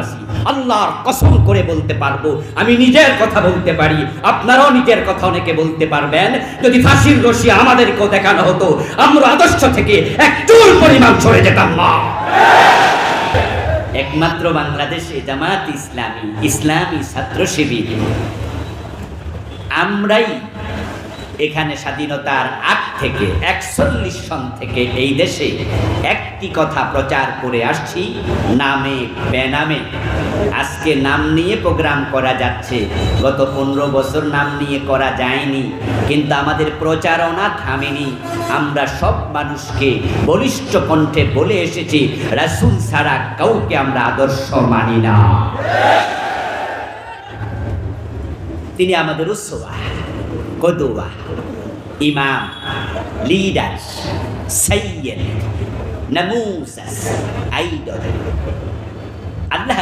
আছি, আল্লাহর কসম করে বলতে পারবো, আমি নিজের কথা বলতে পারি, আপনারাও নিজের কথা অনেকে বলতে পারবেন, যদি ফাঁসির রশি আমাদেরকেও দেখানো হতো, আমরা আদর্শ থেকে এক চুল পরিমাণ সরে যেতাম না। একমাত্র বাংলাদেশে জামাত ইসলামী, ইসলামী ছাত্র শিবির, আমরাই এখানে স্বাধীনতার আগ থেকে 41 সন থেকে এই দেশে একটি কথা প্রচার করে আসছি, নামে বেনামে। আজকে নাম নিয়ে প্রোগ্রাম করা যাচ্ছে, গত 15 বছর নাম নিয়ে করা যায়নি, কিন্তু আমাদের প্রচারণা থামেনি। আমরা সব মানুষকে বলিষ্ঠ কণ্ঠে বলে এসেছি, রাসূল ছাড়া কাউকে আমরা আদর্শ মানি না। তিনি আমাদের উসওয়া, কদওয়া, ইমাম, লিডার, সাইয়্যিদ, নামুযাজ, আইডল। আল্লাহ